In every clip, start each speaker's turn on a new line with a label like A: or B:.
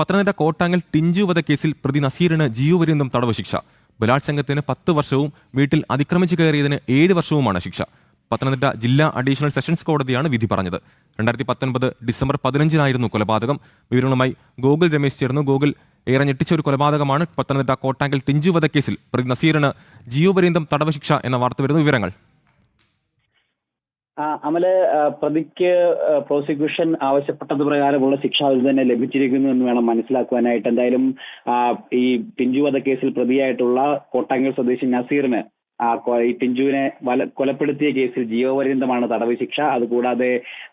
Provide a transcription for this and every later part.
A: പത്തനംതിട്ട കോട്ടാങ്ങൽ ടിഞ്ചു വധക്കേസിൽ പ്രതി നസീറിന് ജീവപര്യന്തം തടവ് ശിക്ഷ. ബലാത്സംഗത്തിന് 10 വർഷവും വീട്ടിൽ അതിക്രമിച്ചു കയറിയതിന് 7 വർഷവുമാണ് ശിക്ഷ. പത്തനംതിട്ട ജില്ലാ അഡീഷണൽ സെഷൻസ് കോടതിയാണ് വിധി പറഞ്ഞത്. 2019 ഡിസംബർ 15-നായിരുന്നു കൊലപാതകം. വിവരങ്ങളുമായി ഗോകുൽ രമേശ് ചേർന്നു. ഗോകുൽ, ഏറെ ഞെട്ടിച്ച ഒരു കൊലപാതകമാണ് പത്തനംതിട്ട കോട്ടാങ്കൽ ടിഞ്ചു വധക്കേസിൽ പ്രതി നസീറിന് ജീവപര്യന്തം തടവ് ശിക്ഷ എന്ന വാർത്ത വരുന്ന വിവരങ്ങൾ.
B: അമല്, പ്രതിക്ക് പ്രോസിക്യൂഷൻ ആവശ്യപ്പെട്ടത് പ്രകാരമുള്ള ശിക്ഷ അത് തന്നെ ലഭിച്ചിരിക്കുന്നു എന്ന് വേണം മനസ്സിലാക്കുവാനായിട്ട്. എന്തായാലും ഈ ടിഞ്ചു വധക്കേസിൽ പ്രതിയായിട്ടുള്ള കോട്ടാങ്ങൽ സ്വദേശി നസീറിന് ഈ ടിഞ്ചുവിനെ കൊലപ്പെടുത്തിയ കേസിൽ ജീവപര്യന്തമാണ് തടവ് ശിക്ഷ. അതുകൂടാതെ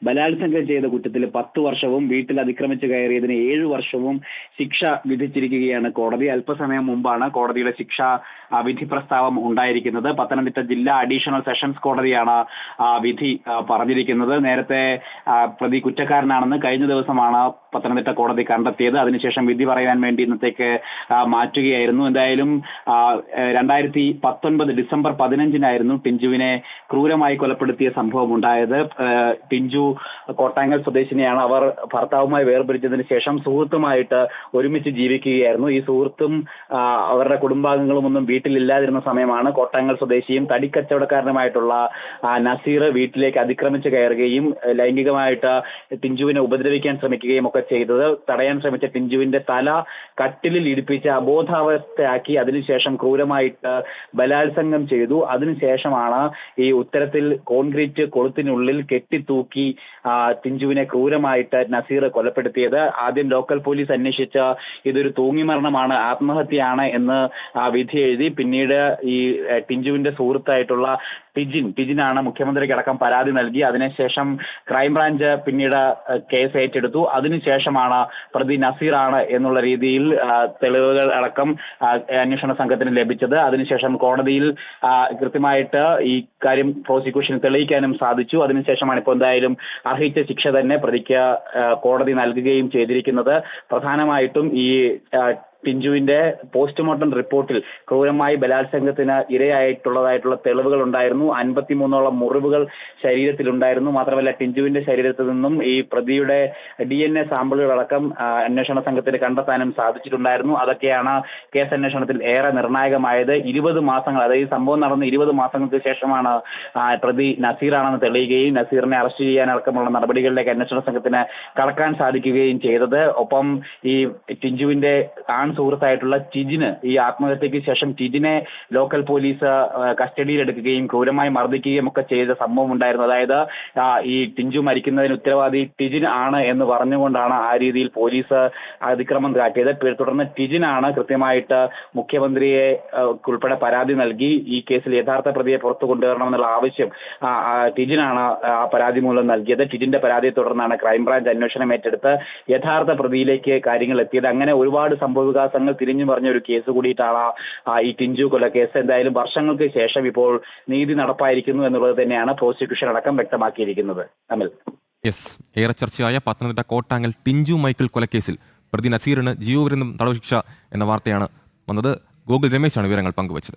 B: ബലാത്സംഗം ചെയ്ത കുറ്റത്തിൽ 10 വർഷവും വീട്ടിൽ അതിക്രമിച്ച് കയറിയതിന് 7 വർഷവും ശിക്ഷ വിധിച്ചിരിക്കുകയാണ് കോടതി. അല്പസമയം മുമ്പാണ് കോടതിയുടെ ശിക്ഷ വിധി പ്രസ്താവം ഉണ്ടായിരിക്കുന്നത്. പത്തനംതിട്ട ജില്ലാ അഡീഷണൽ സെഷൻസ് കോടതിയാണ് വിധി പറഞ്ഞിരിക്കുന്നത്. നേരത്തെ പ്രതി കുറ്റക്കാരനാണെന്ന് കഴിഞ്ഞ ദിവസമാണ് പത്തനംതിട്ട കോടതി കണ്ടെത്തിയത്. അതിനുശേഷം വിധി പറയാൻ വേണ്ടി ഇന്നത്തേക്ക് മാറ്റുകയായിരുന്നു. എന്തായാലും 2019 ഡിസംബർ 15-നായിരുന്നു ടിഞ്ചുവിനെ ക്രൂരമായി കൊലപ്പെടുത്തിയ സംഭവം ഉണ്ടായത്. ടിഞ്ചു കോട്ടാങ്ങൽ സ്വദേശിനിയാണ്. അവർ ഭർത്താവുമായി വേർപിരിച്ചതിന് ശേഷം സുഹൃത്തുമായിട്ട് ഒരുമിച്ച് ജീവിക്കുകയായിരുന്നു. ഈ സുഹൃത്തും അവരുടെ കുടുംബാംഗങ്ങളും ഒന്നും വീട്ടിലില്ലാതിരുന്ന സമയമാണ് കോട്ടാങ്ങൽ സ്വദേശിയും തടിക്കച്ചവടക്കാരനുമായിട്ടുള്ള നസീർ വീട്ടിലേക്ക് അതിക്രമിച്ച് കയറുകയും ലൈംഗികമായിട്ട് ടിഞ്ചുവിനെ ഉപദ്രവിക്കാൻ ശ്രമിക്കുകയും ഒക്കെ ചെയ്തത്. തടയാൻ ശ്രമിച്ച ടിഞ്ചുവിന്റെ തല കട്ടിലിൽ ഇടിപ്പിച്ച് അബോധാവസ്ഥയാക്കി അതിനുശേഷം ക്രൂരമായിട്ട് ബലാത്സംഗം ചെയ്തു. അതിനുശേഷമാണ് ഈ ഉത്തരത്തിൽ കോൺക്രീറ്റ് കൊളുത്തിനുള്ളിൽ കെട്ടിത്തൂക്കി ടിഞ്ചുവിനെ ക്രൂരമായിട്ട് നസീർ കൊലപ്പെടുത്തിയത്. ആദ്യം ലോക്കൽ പോലീസ് അന്വേഷിച്ച ഇതൊരു തൂങ്ങിമരണമാണ്, ആത്മഹത്യയാണ് എന്ന് വിധി എഴുതി. പിന്നീട് ഈ ടിഞ്ചുവിന്റെ സുഹൃത്തായിട്ടുള്ള ടിജിനാണ് മുഖ്യമന്ത്രിക്ക് അടക്കം പരാതി നൽകി. അതിനുശേഷം ക്രൈംബ്രാഞ്ച് പിന്നീട് കേസ് ഏറ്റെടുത്തു. അതിനുശേഷമാണ് പ്രതി നസീറാണ് എന്നുള്ള രീതിയിൽ തെളിവുകൾ അടക്കം അന്വേഷണ സംഘത്തിന് ലഭിച്ചത്. അതിനുശേഷം കോടതിയിൽ കൃത്യമായിട്ട് ഈ കാര്യം പ്രോസിക്യൂഷന് തെളിയിക്കാനും സാധിച്ചു. അതിനുശേഷമാണ് ഇപ്പോൾ എന്തായാലും അർഹിച്ച ശിക്ഷ തന്നെ പ്രതിക്ക് കോടതി നൽകുകയും ചെയ്തിരിക്കുന്നത്. പ്രധാനമായിട്ടും ഈ ടിഞ്ചുവിന്റെ പോസ്റ്റ്മോർട്ടം റിപ്പോർട്ടിൽ ക്രൂരമായി ബലാത്സംഗത്തിന് ഇരയായിട്ടുള്ളതായിട്ടുള്ള തെളിവുകൾ ഉണ്ടായിരുന്നു. 53ഓളം മുറിവുകൾ ശരീരത്തിലുണ്ടായിരുന്നു. മാത്രമല്ല ടിഞ്ചുവിന്റെ ശരീരത്തിൽ നിന്നും ഈ പ്രതിയുടെ DNA സാമ്പിളുകളടക്കം അന്വേഷണ സംഘത്തിന് കണ്ടെത്താനും സാധിച്ചിട്ടുണ്ടായിരുന്നു. അതൊക്കെയാണ് കേസ് അന്വേഷണത്തിൽ ഏറെ നിർണായകമായത്. 20 മാസങ്ങൾ, അതായത് സംഭവം നടന്ന 20 മാസങ്ങൾക്ക് ശേഷമാണ് പ്രതി നസീറാണെന്ന് തെളിയുകയും നസീറിനെ അറസ്റ്റ് ചെയ്യാനടക്കമുള്ള നടപടികളിലേക്ക് അന്വേഷണ സംഘത്തിന് കടക്കാൻ സാധിക്കുകയും ചെയ്തത്. ഒപ്പം ഈ ടിഞ്ചുവിന്റെ സുഹൃത്തായിട്ടുള്ള ടിജിന് ഈ ആത്മഹത്യക്ക് ശേഷം ടിജിനെ ലോക്കൽ പോലീസ് കസ്റ്റഡിയിലെടുക്കുകയും ക്രൂരമായി മർദ്ദിക്കുകയും ഒക്കെ ചെയ്ത സംഭവം ഉണ്ടായിരുന്നു. അതായത് ഈ ടിഞ്ചു മരിക്കുന്നതിന് ഉത്തരവാദി ടിജിൻ ആണ് എന്ന് പറഞ്ഞുകൊണ്ടാണ് ആ രീതിയിൽ പോലീസ് അതിക്രമം കാട്ടിയത്. തുടർന്ന് ടിജിനാണ് കൃത്യമായിട്ട് മുഖ്യമന്ത്രിയെ ഉൾപ്പെടെ പരാതി നൽകി ഈ കേസിൽ യഥാർത്ഥ പ്രതിയെ പുറത്തു കൊണ്ടുവരണമെന്നുള്ള ആവശ്യം ടിജിനാണ് ആ പരാതി മൂലം നൽകിയത്. ടിജിന്റെ പരാതിയെ തുടർന്നാണ് ക്രൈംബ്രാഞ്ച് അന്വേഷണം ഏറ്റെടുത്ത് യഥാർത്ഥ പ്രതിയിലേക്ക് കാര്യങ്ങൾ എത്തിയത്. അങ്ങനെ ഒരുപാട് സംഭവവികാസങ്ങൾ തിരിഞ്ഞു പറഞ്ഞ ഒരു കേസ് കൂടിയിട്ടാണ് ഈ ടിഞ്ചു കൊലക്കേസ്. എന്തായാലും വർഷങ്ങൾക്ക് ശേഷം ഇപ്പോൾ നീതി നടപ്പായിരിക്കുന്നു എന്നുള്ളത് തന്നെയാണ് പ്രോസിക്യൂഷൻ അടക്കം വ്യക്തമാക്കിയിരിക്കുന്നത്. അമൽ,
A: ഏറെ ചർച്ചയായ പത്തനംതിട്ട കോട്ടാങ്ങൽ ടിഞ്ചു മൈക്കിൾ കൊലക്കേസിൽ പ്രതി നസീറിന് ജീവപര്യന്തം തടവ് ശിക്ഷ എന്ന വാർത്തയാണ് വന്നത്. ഗോകുൽ രമേശാണ് വിവരങ്ങൾ പങ്കുവച്ചത്.